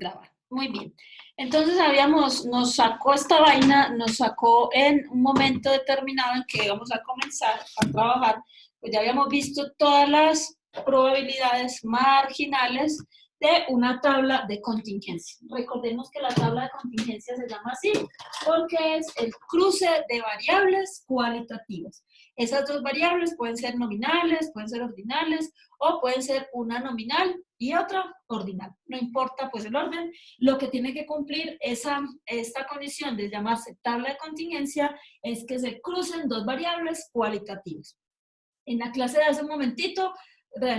Grabar. Muy bien. Entonces nos sacó esta vaina, nos sacó en un momento determinado en que íbamos a comenzar a trabajar, pues ya habíamos visto todas las probabilidades marginales de una tabla de contingencia. Recordemos que la tabla de contingencia se llama así porque es el cruce de variables cualitativas. Esas dos variables pueden ser nominales, pueden ser ordinales o pueden ser una nominal y otra ordinal. No importa pues el orden, lo que tiene que cumplir esta condición de llamarse tabla de contingencia es que se crucen dos variables cualitativas. En la clase de hace un momentito,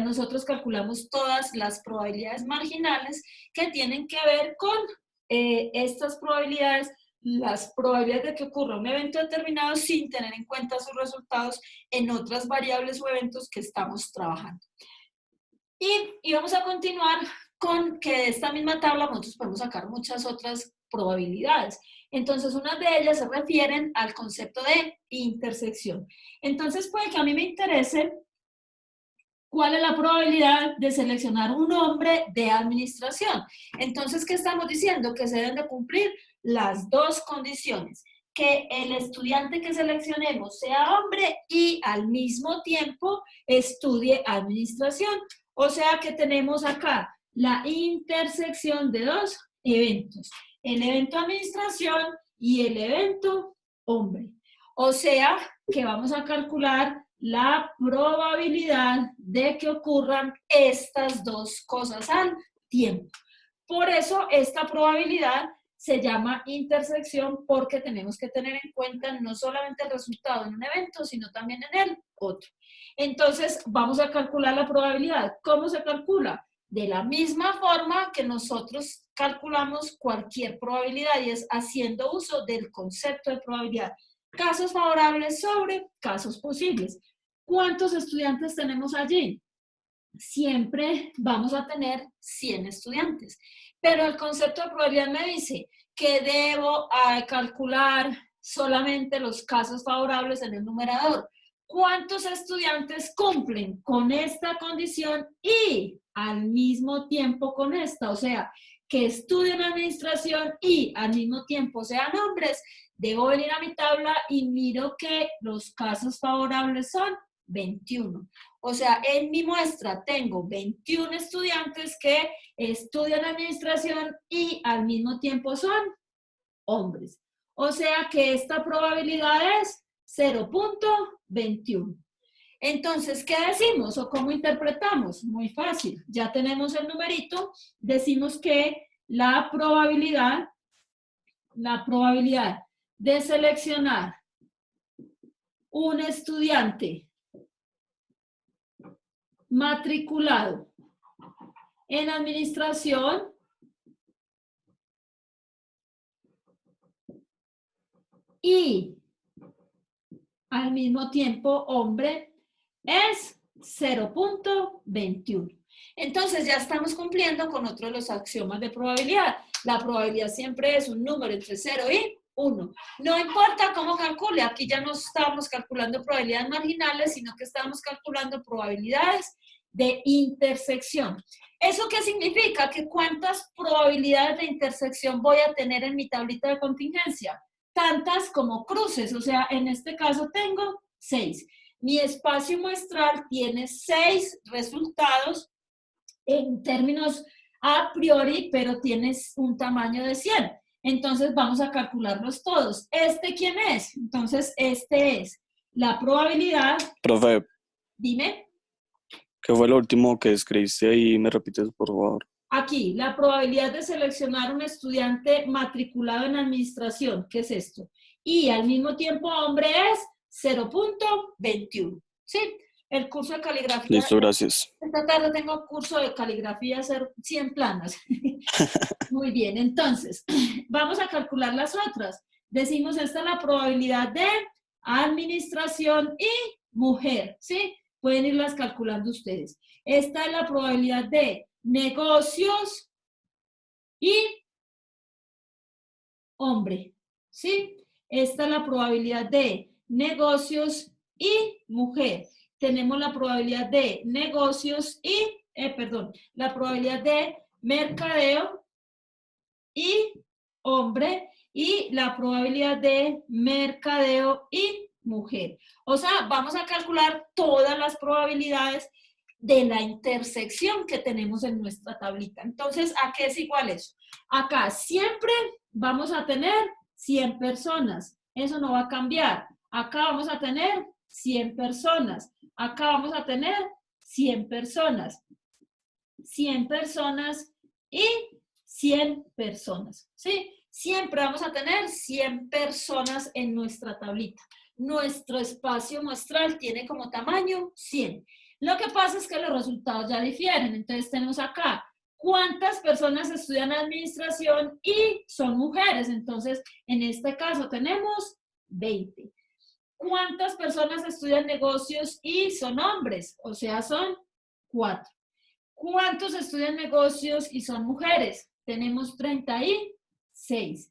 nosotros calculamos todas las probabilidades marginales que tienen que ver con estas probabilidades, las probabilidades de que ocurra un evento determinado sin tener en cuenta sus resultados en otras variables o eventos que estamos trabajando. Y vamos a continuar con que de esta misma tabla nosotros podemos sacar muchas otras probabilidades. Entonces, unas de ellas se refieren al concepto de intersección. Entonces, puede que a mí me interese cuál es la probabilidad de seleccionar un hombre de administración. Entonces, ¿qué estamos diciendo? Que se deben de cumplir las dos condiciones. Que el estudiante que seleccionemos sea hombre y al mismo tiempo estudie administración. O sea que tenemos acá la intersección de dos eventos. El evento administración y el evento hombre. O sea que vamos a calcular la probabilidad de que ocurran estas dos cosas al tiempo. Por eso esta probabilidad se llama intersección porque tenemos que tener en cuenta no solamente el resultado en un evento, sino también en el otro. Entonces, vamos a calcular la probabilidad. ¿Cómo se calcula? De la misma forma que nosotros calculamos cualquier probabilidad y es haciendo uso del concepto de probabilidad. Casos favorables sobre casos posibles. ¿Cuántos estudiantes tenemos allí? Siempre vamos a tener 100 estudiantes. Pero el concepto de probabilidad me dice que debo calcular solamente los casos favorables en el numerador. ¿Cuántos estudiantes cumplen con esta condición y al mismo tiempo con esta? O sea, que estudien administración y al mismo tiempo sean hombres. Debo venir a mi tabla y miro que los casos favorables son 21. O sea, en mi muestra tengo 21 estudiantes que estudian administración y al mismo tiempo son hombres. O sea que esta probabilidad es 0.21. Entonces, ¿qué decimos o cómo interpretamos? Muy fácil. Ya tenemos el numerito. Decimos que la probabilidad de seleccionar un estudiante matriculado en administración y al mismo tiempo hombre es 0.21. Entonces ya estamos cumpliendo con otro de los axiomas de probabilidad. La probabilidad siempre es un número entre 0 y 1. No importa cómo calcule, aquí ya no estamos calculando probabilidades marginales, sino que estamos calculando probabilidades de intersección. ¿Eso qué significa? Que cuántas probabilidades de intersección voy a tener en mi tablita de contingencia. Tantas como cruces, o sea, en este caso tengo 6. Mi espacio muestral tiene 6 resultados en términos a priori, pero tienes un tamaño de 100. Entonces vamos a calcularlos todos. ¿Este quién es? Entonces este es la probabilidad. Profe, Dime. ¿qué fue lo último que escribiste ahí? ¿Me repites, por favor? Aquí, la probabilidad de seleccionar un estudiante matriculado en administración, ¿qué es esto? Y al mismo tiempo hombre es 0.21, ¿sí? El curso de caligrafía. Listo, gracias. Esta tarde tengo curso de caligrafía, hacer 100 planas. Muy bien, entonces, vamos a calcular las otras. Decimos, esta es la probabilidad de administración y mujer, ¿sí? Pueden irlas calculando ustedes. Esta es la probabilidad de negocios y hombre, ¿sí? Esta es la probabilidad de negocios y mujer. Tenemos la probabilidad de negocios y, la probabilidad de mercadeo y hombre, y la probabilidad de mercadeo y mujer. O sea, vamos a calcular todas las probabilidades de la intersección que tenemos en nuestra tablita. Entonces, ¿a qué es igual eso? Acá siempre vamos a tener 100 personas. Eso no va a cambiar. Acá vamos a tener 100 personas. Acá vamos a tener 100 personas. 100 personas y 100 personas, ¿sí? Siempre vamos a tener 100 personas en nuestra tablita. Nuestro espacio muestral tiene como tamaño 100. Lo que pasa es que los resultados ya difieren. Entonces tenemos acá cuántas personas estudian administración y son mujeres. Entonces, en este caso tenemos 20. ¿Cuántas personas estudian negocios y son hombres? O sea, son 4. ¿Cuántos estudian negocios y son mujeres? Tenemos 36.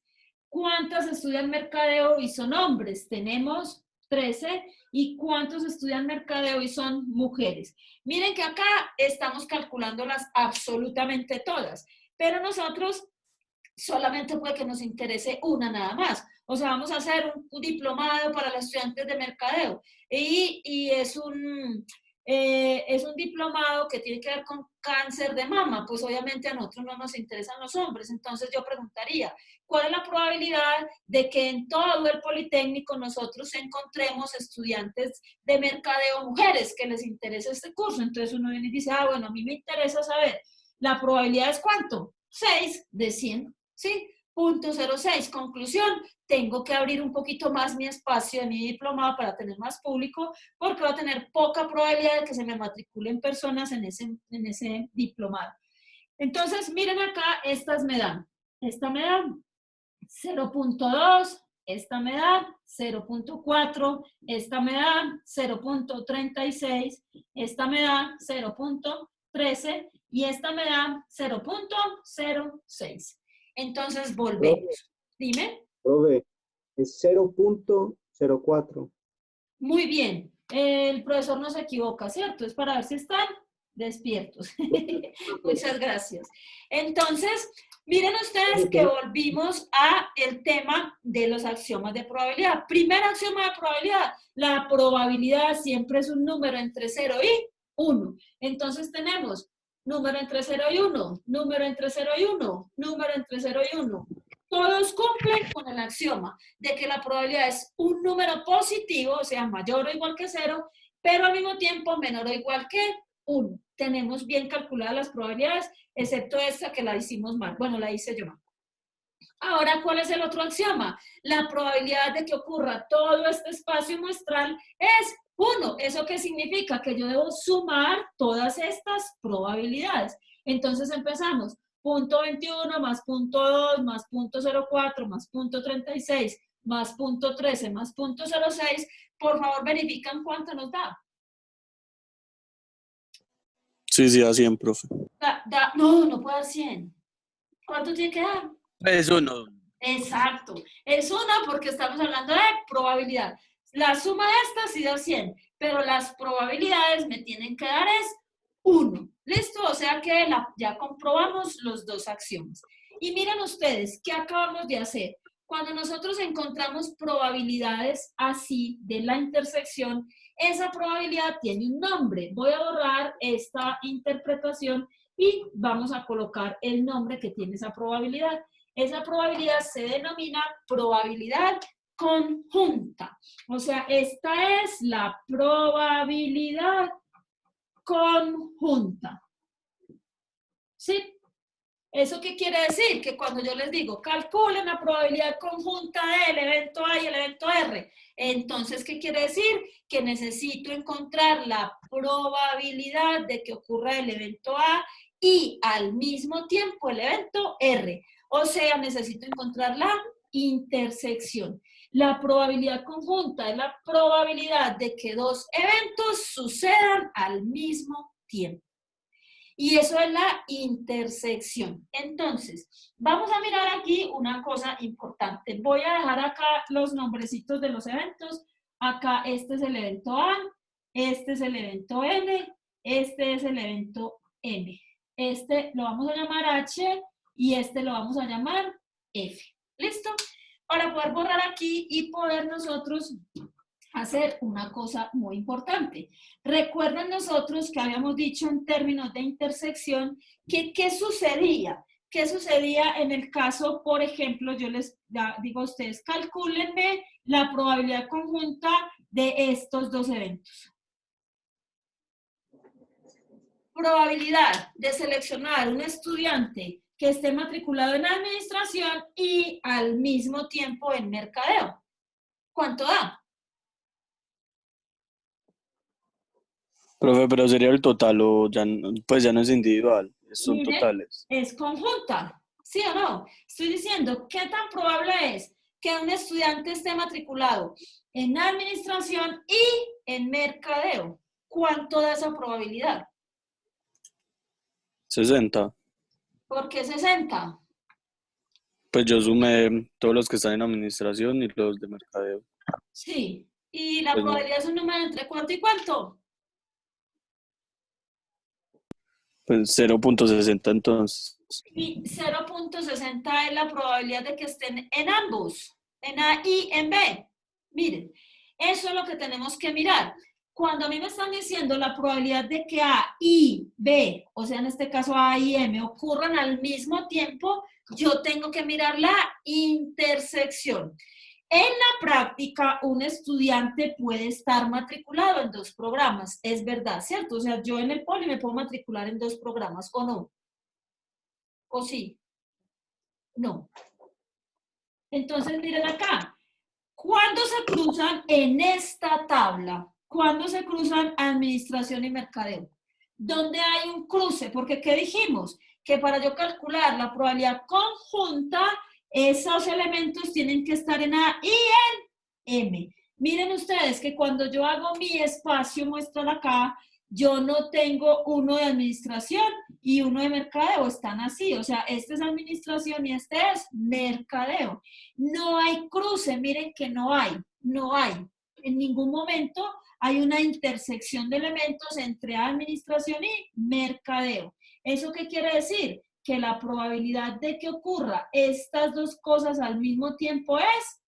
¿Cuántas estudian mercadeo y son hombres? Tenemos 13. ¿Y cuántos estudian mercadeo y son mujeres? Miren que acá estamos calculándolas absolutamente todas, pero nosotros solamente puede que nos interese una nada más. O sea, vamos a hacer un diplomado para los estudiantes de mercadeo y es un diplomado que tiene que ver con cáncer de mama, pues obviamente a nosotros no nos interesan los hombres, entonces yo preguntaría, ¿cuál es la probabilidad de que en todo el Politécnico nosotros encontremos estudiantes de mercadeo mujeres que les interese este curso? Entonces uno viene y dice, ah, bueno, a mí me interesa saber, ¿la probabilidad es cuánto? 6 de 100, ¿sí? 0.06. Conclusión, tengo que abrir un poquito más mi espacio de mi diplomado para tener más público, porque va a tener poca probabilidad de que se me matriculen personas en ese diplomado. Entonces, miren acá, estas me dan. Esta me da 0.2, esta me da 0.4, esta me da 0.36, esta me da 0.13 y esta me da 0.06. Entonces, volvemos. Dime. Profe, es 0.04. Muy bien. El profesor no se equivoca, ¿cierto? Es para ver si están despiertos. Muchas gracias. Entonces, miren ustedes que volvimos a el tema de los axiomas de probabilidad. Primer axioma de probabilidad. La probabilidad siempre es un número entre 0 y 1. Entonces tenemos número entre 0 y 1, número entre 0 y 1, número entre 0 y 1. Todos cumplen con el axioma de que la probabilidad es un número positivo, o sea, mayor o igual que 0, pero al mismo tiempo menor o igual que 1. Tenemos bien calculadas las probabilidades, excepto esta que la hicimos mal. Bueno, la hice yo mal. Ahora, ¿cuál es el otro axioma? La probabilidad de que ocurra todo este espacio muestral es 1. ¿Eso qué significa? Que yo debo sumar todas estas probabilidades. Entonces empezamos. 0.21 más 0.2 más 0.04 más 0.36 más 0.13 más 0.06. Por favor, verifican cuánto nos da. Sí, da 100, profe. No puede dar 100. ¿Cuánto tiene que dar? Es 1. Exacto. Es 1 porque estamos hablando de probabilidad. La suma de estas sí da 100, pero las probabilidades me tienen que dar es 1. ¿Listo? O sea que ya comprobamos los dos axiomas. Y miren ustedes, ¿qué acabamos de hacer? Cuando nosotros encontramos probabilidades así de la intersección, esa probabilidad tiene un nombre. Voy a borrar esta interpretación y vamos a colocar el nombre que tiene esa probabilidad. Esa probabilidad se denomina probabilidad conjunta. O sea, esta es la probabilidad conjunta. ¿Sí? ¿Eso qué quiere decir? Que cuando yo les digo, calculen la probabilidad conjunta del evento A y el evento R, entonces, ¿qué quiere decir? Que necesito encontrar la probabilidad de que ocurra el evento A y al mismo tiempo el evento R. O sea, necesito encontrar la intersección. La probabilidad conjunta es la probabilidad de que dos eventos sucedan al mismo tiempo. Y eso es la intersección. Entonces, vamos a mirar aquí una cosa importante. Voy a dejar acá los nombrecitos de los eventos. Acá este es el evento A, este es el evento N, este es el evento M. Este lo vamos a llamar H y este lo vamos a llamar F. ¿Listo? Para poder borrar aquí y poder nosotros hacer una cosa muy importante. Recuerden nosotros que habíamos dicho en términos de intersección que ¿qué sucedía? ¿Qué sucedía en el caso, por ejemplo, yo les digo a ustedes, calcúlenme la probabilidad conjunta de estos dos eventos? Probabilidad de seleccionar un estudiante que esté matriculado en administración y al mismo tiempo en mercadeo. ¿Cuánto da? Profe, pero sería el total o ya, pues ya no es individual, son Miren, totales. es conjunta, ¿sí o no? Estoy diciendo, ¿qué tan probable es que un estudiante esté matriculado en administración y en mercadeo? ¿Cuánto da esa probabilidad? 60. ¿Por qué 60? Pues yo sumé todos los que están en administración y los de mercadeo. Sí. ¿Y la Pues no, probabilidad es un número entre cuánto y cuánto? pues 0.60 entonces. Y 0.60 es la probabilidad de que estén en ambos, en A y en B. Miren, eso es lo que tenemos que mirar. Cuando a mí me están diciendo la probabilidad de que A y B, o sea, en este caso A y M, ocurran al mismo tiempo, yo tengo que mirar la intersección. En la práctica, un estudiante puede estar matriculado en dos programas, es verdad, ¿cierto? O sea, yo en el poli me puedo matricular en dos programas, ¿o no? ¿O sí? No. Entonces, miren acá. ¿Cuándo se cruzan en esta tabla? ¿Cuándo se cruzan administración y mercadeo? ¿Dónde hay un cruce? Porque, ¿qué dijimos? Que para yo calcular la probabilidad conjunta, esos elementos tienen que estar en A y en M. Miren ustedes que cuando yo hago mi espacio, muestran acá, yo no tengo uno de administración y uno de mercadeo, están así, o sea, este es administración y este es mercadeo. No hay cruce, miren que no hay. En ningún momento hay una intersección de elementos entre administración y mercadeo. ¿Eso qué quiere decir? Que la probabilidad de que ocurra estas dos cosas al mismo tiempo es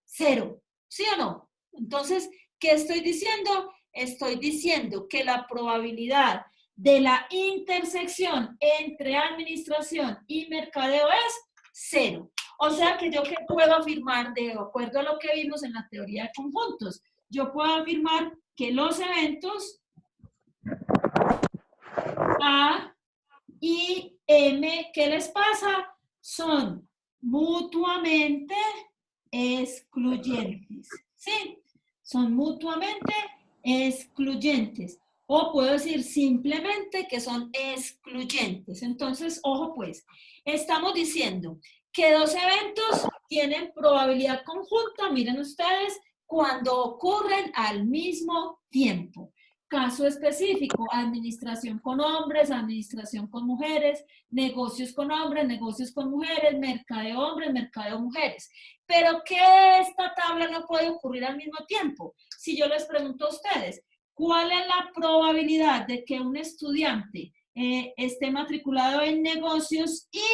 0. ¿Sí o no? Entonces, ¿qué estoy diciendo? Estoy diciendo que la probabilidad de la intersección entre administración y mercadeo es 0. O sea que yo que puedo afirmar, de acuerdo a lo que vimos en la teoría de conjuntos, yo puedo afirmar que los eventos A y M, ¿qué les pasa? Son mutuamente excluyentes. ¿Sí? Son mutuamente excluyentes. O puedo decir simplemente que son excluyentes. Entonces, ojo pues, estamos diciendo que dos eventos tienen probabilidad conjunta, miren ustedes, cuando ocurren al mismo tiempo. Caso específico, administración con hombres, administración con mujeres, negocios con hombres, negocios con mujeres, mercadeo hombres, mercadeo mujeres. Pero que esta tabla no puede ocurrir al mismo tiempo. Si yo les pregunto a ustedes, ¿cuál es la probabilidad de que un estudiante esté matriculado en negocios y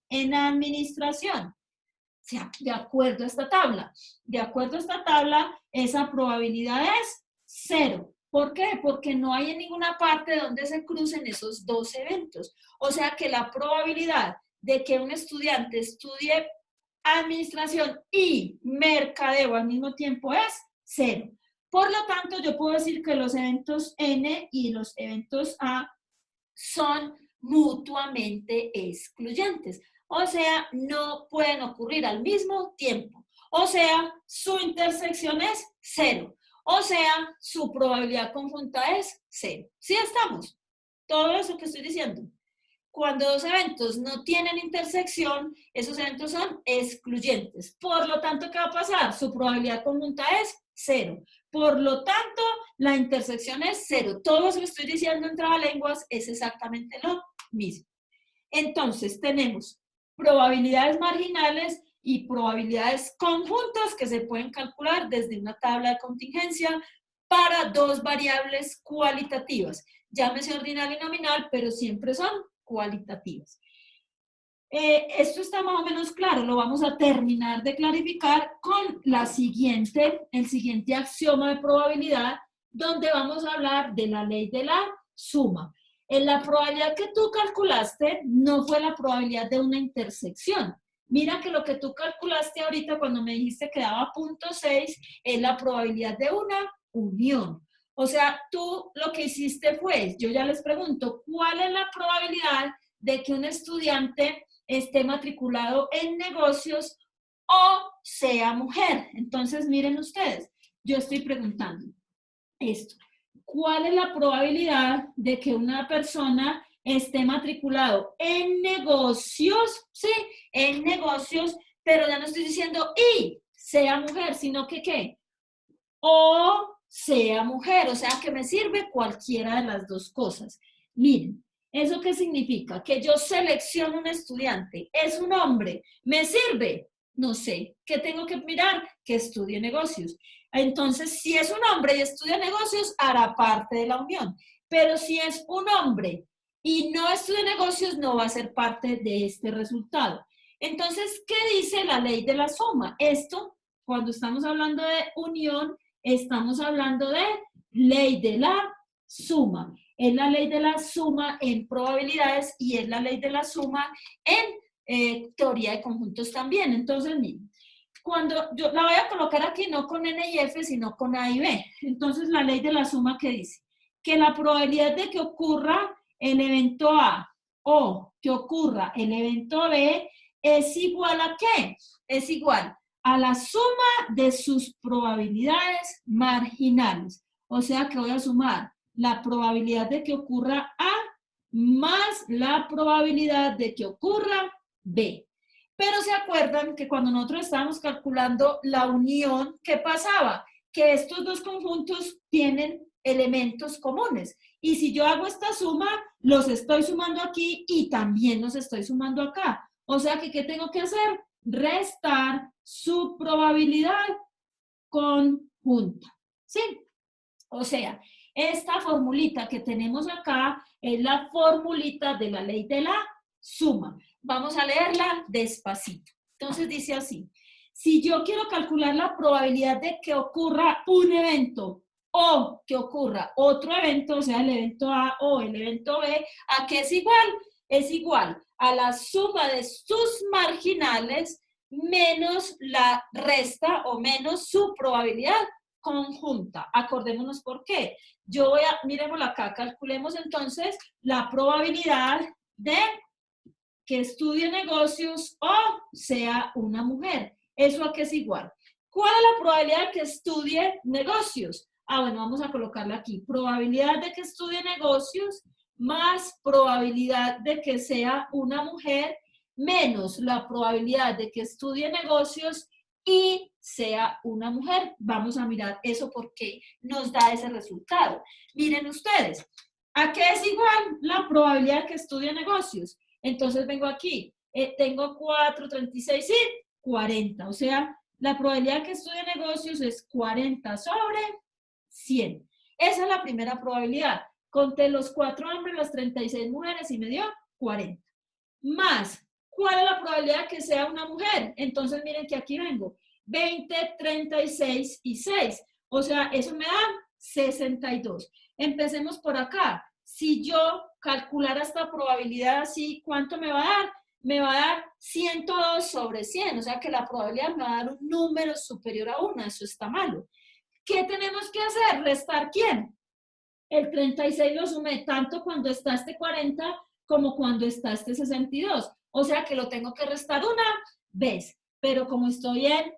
en administración? O sea, de acuerdo a esta tabla. De acuerdo a esta tabla, esa probabilidad es 0. ¿Por qué? Porque no hay en ninguna parte donde se crucen esos dos eventos. O sea que la probabilidad de que un estudiante estudie administración y mercadeo al mismo tiempo es 0. Por lo tanto, yo puedo decir que los eventos N y los eventos A son mutuamente excluyentes. O sea, no pueden ocurrir al mismo tiempo. O sea, su intersección es 0. O sea, su probabilidad conjunta es 0. ¿Sí estamos? Todo eso que estoy diciendo. Cuando dos eventos no tienen intersección, esos eventos son excluyentes. Por lo tanto, ¿qué va a pasar? Su probabilidad conjunta es 0. Por lo tanto, la intersección es 0. Todo eso que estoy diciendo en trabalenguas es exactamente lo mismo. Entonces, tenemos probabilidades marginales y probabilidades conjuntas que se pueden calcular desde una tabla de contingencia para dos variables cualitativas. Llámese ordinal y nominal, pero siempre son cualitativas. Esto está más o menos claro, lo vamos a terminar de clarificar con el siguiente axioma de probabilidad, donde vamos a hablar de la ley de la suma. En la probabilidad que tú calculaste no fue la probabilidad de una intersección. Mira que lo que tú calculaste ahorita cuando me dijiste que daba 0.6 es la probabilidad de una unión. O sea, tú lo que hiciste fue, yo ya les pregunto, ¿cuál es la probabilidad de que un estudiante esté matriculado en negocios o sea mujer? Entonces, miren ustedes, yo estoy preguntando esto. ¿Cuál es la probabilidad de que una persona esté matriculado en negocios? Sí, en negocios, pero ya no estoy diciendo y sea mujer, sino que ¿qué? O sea mujer, o sea que me sirve cualquiera de las dos cosas. Miren, ¿eso qué significa? Que yo selecciono un estudiante, es un hombre, ¿me sirve? No sé, ¿qué tengo que mirar? Que estudie negocios. Entonces, si es un hombre y estudia negocios, hará parte de la unión. Pero si es un hombre y no estudia negocios, no va a ser parte de este resultado. Entonces, ¿qué dice la ley de la suma? Esto, cuando estamos hablando de unión, estamos hablando de ley de la suma. Es la ley de la suma en probabilidades y es la ley de la suma en teoría de conjuntos también. Entonces, miren, cuando yo la voy a colocar aquí no con N y F, sino con A y B. Entonces, la ley de la suma que dice que la probabilidad de que ocurra el evento A o que ocurra el evento B es igual a ¿qué? Es igual a la suma de sus probabilidades marginales. O sea que voy a sumar la probabilidad de que ocurra A más la probabilidad de que ocurra B. Pero se acuerdan que cuando nosotros estábamos calculando la unión, ¿qué pasaba? Que estos dos conjuntos tienen elementos comunes. Y si yo hago esta suma, los estoy sumando aquí y también los estoy sumando acá. O sea que, ¿qué tengo que hacer? Restar su probabilidad conjunta. ¿Sí? O sea, esta formulita que tenemos acá es la formulita de la ley de la suma. Vamos a leerla despacito. Entonces dice así, si yo quiero calcular la probabilidad de que ocurra un evento o que ocurra otro evento, o sea, el evento A o el evento B, ¿a qué es igual? Es igual a la suma de sus marginales menos la resta o menos su probabilidad conjunta. Acordémonos por qué. Yo voy a, miremoslo acá, calculemos entonces la probabilidad de que estudie negocios o sea una mujer. ¿Eso a qué es igual? ¿Cuál es la probabilidad de que estudie negocios? Ah, bueno, vamos a colocarla aquí. Probabilidad de que estudie negocios más probabilidad de que sea una mujer menos la probabilidad de que estudie negocios y sea una mujer. Vamos a mirar eso porque nos da ese resultado. Miren ustedes, ¿a qué es igual la probabilidad de que estudie negocios? Entonces vengo aquí, tengo 4, 36 y 40. O sea, la probabilidad de que estudie negocios es 40 sobre 100. Esa es la primera probabilidad. Conté los 4 hombres, las 36 mujeres y me dio 40. Más, ¿cuál es la probabilidad de que sea una mujer? Entonces miren que aquí vengo. 20, 36 y 6. O sea, eso me da 62. Empecemos por acá. Si yo calculara esta probabilidad así, ¿cuánto me va a dar? Me va a dar 102 sobre 100. O sea que la probabilidad me va a dar un número superior a 1. Eso está malo. ¿Qué tenemos que hacer? ¿Restar quién? El 36 lo sumé tanto cuando está este 40 como cuando está este 62. O sea que lo tengo que restar una vez. Pero como estoy en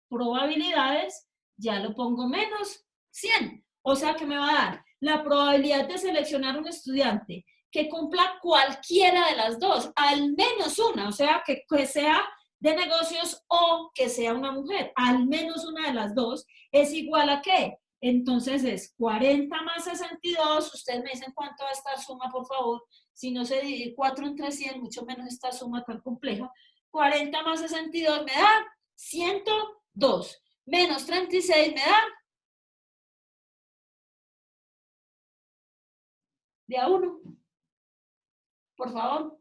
probabilidades, ya lo pongo menos 100. O sea que me va a dar la probabilidad de seleccionar un estudiante que cumpla cualquiera de las dos, al menos una, o sea que sea de negocios o que sea una mujer, al menos una de las dos, es igual a ¿qué? Entonces es 40 más 62, ustedes me dicen cuánto va esta suma, por favor, si no se divide 4 entre 100, mucho menos esta suma tan compleja, 40 más 62 me da 102, menos 36 me da de a 1, por favor.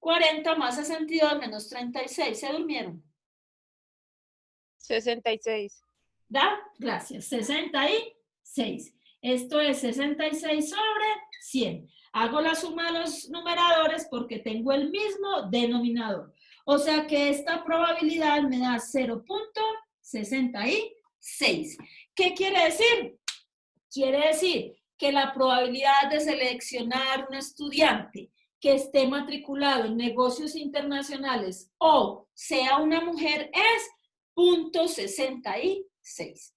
40 más 62 menos 36. ¿Se durmieron? 66. ¿Da? Gracias. 66. Esto es 66 sobre 100. Hago la suma de los numeradores porque tengo el mismo denominador. O sea que esta probabilidad me da 0.66. ¿Qué quiere decir? Quiere decir que la probabilidad de seleccionar un estudiante que esté matriculado en negocios internacionales o sea una mujer es 0.66.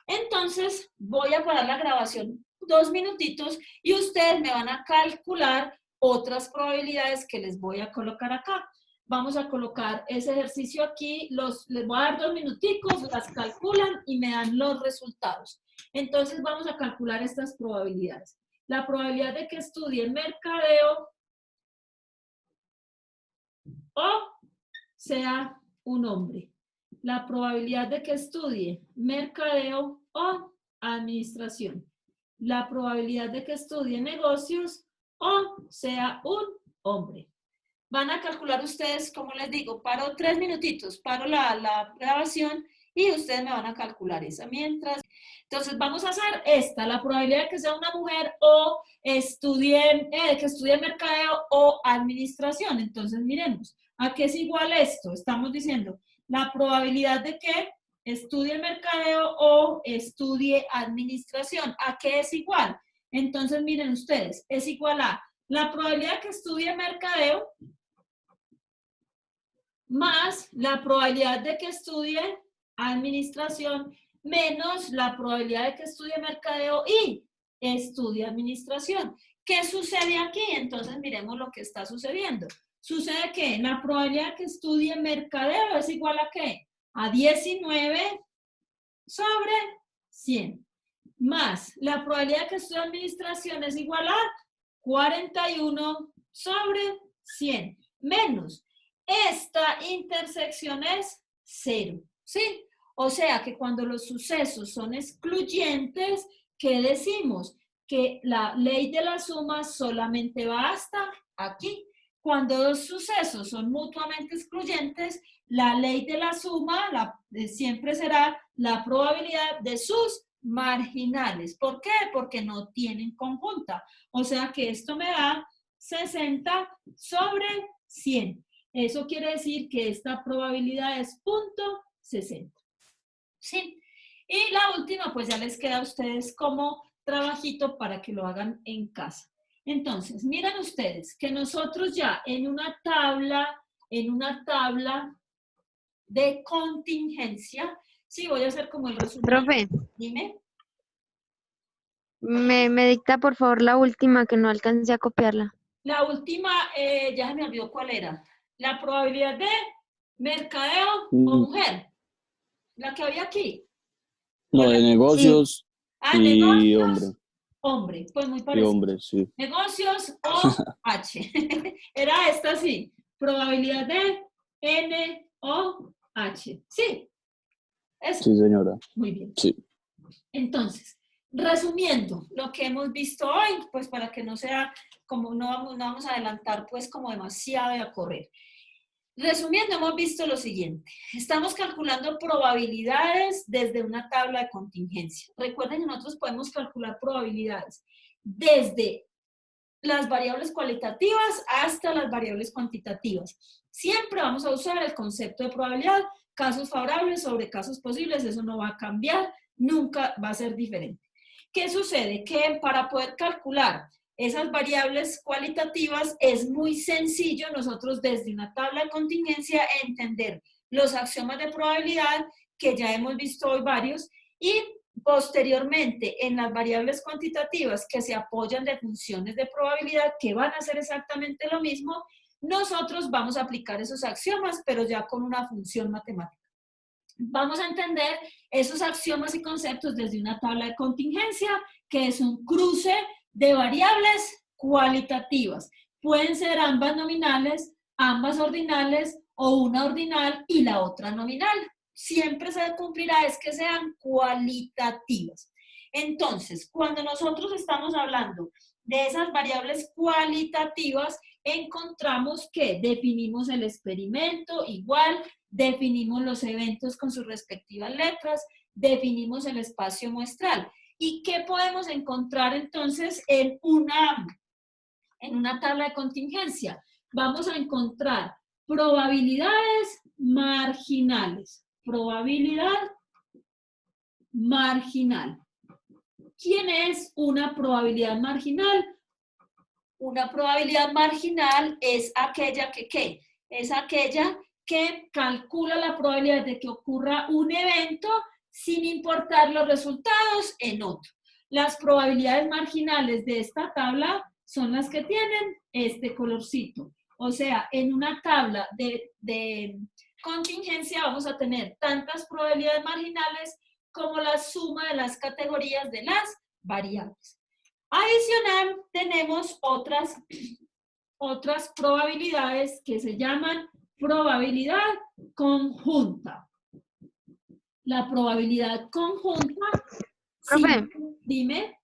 Entonces, voy a parar la grabación 2 minutitos y ustedes me van a calcular otras probabilidades que les voy a colocar acá. Vamos a colocar ese ejercicio aquí, les voy a dar 2 minuticos, las calculan y me dan los resultados. Entonces, vamos a calcular estas probabilidades. La probabilidad de que estudie mercadeo o sea un hombre. La probabilidad de que estudie mercadeo o administración. La probabilidad de que estudie negocios o sea un hombre. Van a calcular ustedes, como les digo, paro 3 minutitos, paro la grabación y ustedes me van a calcular esa mientras. Entonces vamos a hacer esta, la probabilidad de que sea una mujer o que estudie mercadeo o administración. Entonces miremos, ¿a qué es igual esto? Estamos diciendo la probabilidad de que estudie mercadeo o estudie administración. ¿A qué es igual? Entonces miren ustedes, es igual a la probabilidad de que estudie mercadeo más la probabilidad de que estudie administración menos la probabilidad de que estudie mercadeo y estudie administración. ¿Qué sucede aquí? Entonces miremos lo que está sucediendo. Sucede que la probabilidad de que estudie mercadeo es igual a ¿qué? A 19 sobre 100. Más la probabilidad de que estudie administración es igual a 41 sobre 100. Menos esta intersección es 0, ¿sí? O sea que cuando los sucesos son excluyentes, ¿qué decimos? Que la ley de la suma solamente va hasta aquí. Cuando dos sucesos son mutuamente excluyentes, la ley de la suma siempre será la probabilidad de sus marginales. ¿Por qué? Porque no tienen conjunta. O sea que esto me da 60 sobre 100. Eso quiere decir que esta probabilidad es 0.60. ¿Sí? Y la última, pues ya les queda a ustedes como trabajito para que lo hagan en casa. Entonces, miren ustedes que nosotros ya en una tabla de contingencia, sí, voy a hacer como el resumen. Profe, Dime. me dicta por favor la última que no alcancé a copiarla. La última, ya se me olvidó cuál era. La probabilidad de mercadeo o mujer. La que había aquí. No, de negocios y negocios, hombre. Hombre, pues muy Y parecido. hombre, sí. Negocios o H. Era esta, sí. Probabilidad de N o H. Sí. Eso. Sí, señora. Muy bien. Sí. Entonces, resumiendo lo que hemos visto hoy, pues para que no sea como no vamos a adelantar pues como demasiado y a correr. Resumiendo, hemos visto lo siguiente. Estamos calculando probabilidades desde una tabla de contingencia. Recuerden que nosotros podemos calcular probabilidades desde las variables cualitativas hasta las variables cuantitativas. Siempre vamos a usar el concepto de probabilidad, casos favorables sobre casos posibles, eso no va a cambiar, nunca va a ser diferente. ¿Qué sucede? Que para poder calcular esas variables cualitativas es muy sencillo nosotros desde una tabla de contingencia entender los axiomas de probabilidad, que ya hemos visto hoy varios, y posteriormente en las variables cuantitativas que se apoyan de funciones de probabilidad que van a hacer exactamente lo mismo, nosotros vamos a aplicar esos axiomas, pero ya con una función matemática. Vamos a entender esos axiomas y conceptos desde una tabla de contingencia, que es un cruce de variables cualitativas. Pueden ser ambas nominales, ambas ordinales o una ordinal y la otra nominal. Siempre se cumplirá es que sean cualitativas. Entonces, cuando nosotros estamos hablando de esas variables cualitativas, encontramos que definimos el experimento igual, definimos los eventos con sus respectivas letras, definimos el espacio muestral. ¿Y qué podemos encontrar entonces en una tabla de contingencia? Vamos a encontrar probabilidades marginales. Probabilidad marginal. ¿Quién es una probabilidad marginal? Una probabilidad marginal es aquella que, ¿qué? Es aquella que calcula la probabilidad de que ocurra un evento sin importar los resultados en otro. Las probabilidades marginales de esta tabla son las que tienen este colorcito. O sea, en una tabla de contingencia vamos a tener tantas probabilidades marginales como la suma de las categorías de las variables. Adicional, tenemos otras probabilidades que se llaman probabilidad conjunta. La probabilidad conjunta, Profe. sí, dime.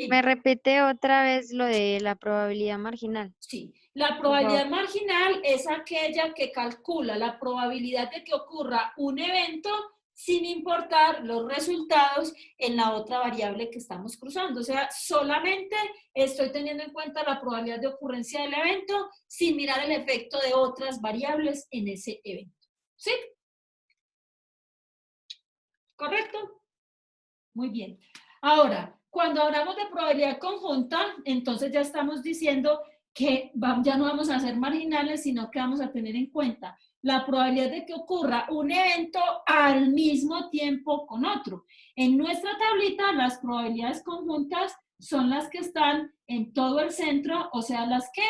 ¿Me repite otra vez lo de la probabilidad marginal? Sí, la Por probabilidad favor. marginal es aquella que calcula la probabilidad de que ocurra un evento sin importar los resultados en la otra variable que estamos cruzando. O sea, solamente estoy teniendo en cuenta la probabilidad de ocurrencia del evento sin mirar el efecto de otras variables en ese evento. ¿Sí? ¿Correcto? Muy bien. Ahora, cuando hablamos de probabilidad conjunta, entonces ya estamos diciendo que ya no vamos a ser marginales, sino que vamos a tener en cuenta la probabilidad de que ocurra un evento al mismo tiempo con otro. En nuestra tablita, las probabilidades conjuntas son las que están en todo el centro, o sea, las que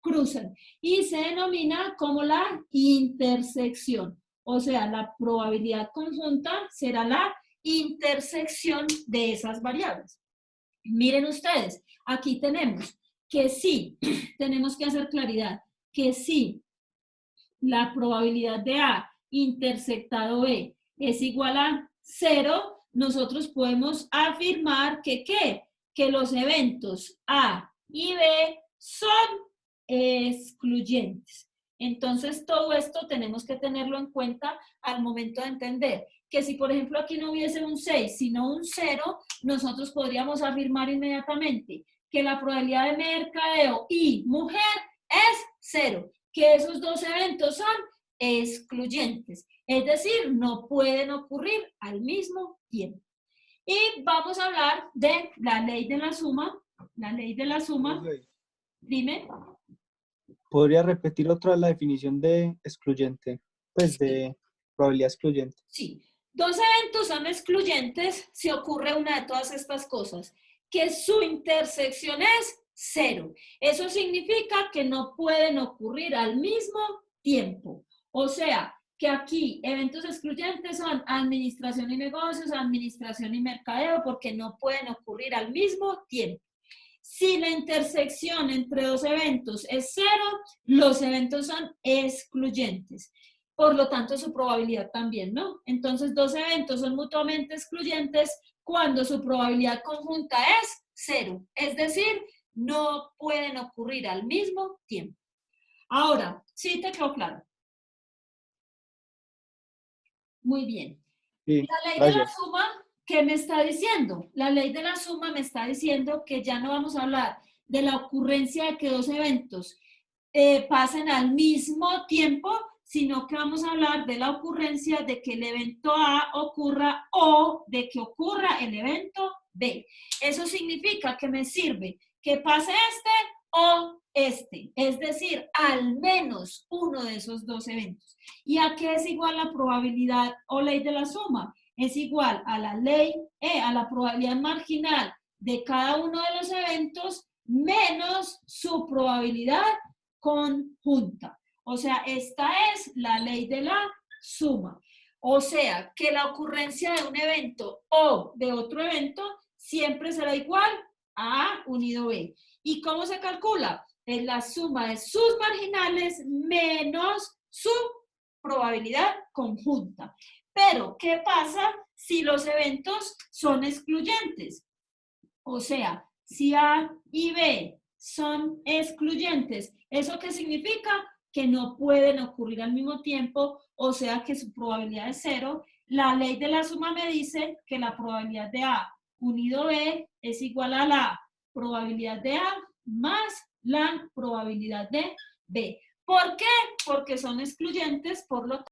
cruzan, y se denomina como la intersección. O sea, la probabilidad conjunta será la intersección de esas variables. Miren ustedes, aquí tenemos que sí, tenemos que hacer claridad, que sí, la probabilidad de A intersectado B es igual a 0, nosotros podemos afirmar que ¿qué? Que los eventos A y B son excluyentes. Entonces, todo esto tenemos que tenerlo en cuenta al momento de entender que si, por ejemplo, aquí no hubiese un 6, sino un 0, nosotros podríamos afirmar inmediatamente que la probabilidad de mercadeo y mujer es 0, que esos dos eventos son excluyentes, es decir, no pueden ocurrir al mismo tiempo. Y vamos a hablar de la ley de la suma. La ley de la suma, dime. ¿Podría repetir otra la definición de excluyente? Pues de probabilidad excluyente. Sí, dos eventos son excluyentes si ocurre una de todas estas cosas, que su intersección es 0. Eso significa que no pueden ocurrir al mismo tiempo. O sea, que aquí eventos excluyentes son administración y negocios, administración y mercadeo, porque no pueden ocurrir al mismo tiempo. Si la intersección entre dos eventos es 0, los eventos son excluyentes. Por lo tanto, su probabilidad también, ¿no? Entonces, dos eventos son mutuamente excluyentes cuando su probabilidad conjunta es 0. Es decir, no pueden ocurrir al mismo tiempo. Ahora, ¿sí te quedó claro? Muy bien. Sí, La ley gracias. de la suma, ¿qué me está diciendo? La ley de la suma me está diciendo que ya no vamos a hablar de la ocurrencia de que dos eventos pasen al mismo tiempo, sino que vamos a hablar de la ocurrencia de que el evento A ocurra o de que ocurra el evento B. Eso significa que me sirve que pase este o este, es decir, al menos uno de esos dos eventos. ¿Y a qué es igual la probabilidad o ley de la suma? Es igual a la ley, a la probabilidad marginal de cada uno de los eventos menos su probabilidad conjunta. O sea, esta es la ley de la suma. O sea, que la ocurrencia de un evento o de otro evento siempre será igual a A unido B. ¿Y cómo se calcula? Es la suma de sus marginales menos su probabilidad conjunta. Pero, ¿qué pasa si los eventos son excluyentes? O sea, Si A y B son excluyentes, ¿eso qué significa? Que no pueden ocurrir al mismo tiempo, o sea que su probabilidad es 0. La ley de la suma me dice que la probabilidad de A unido B es igual a la probabilidad de A más la probabilidad de B. ¿Por qué? Porque son excluyentes, por lo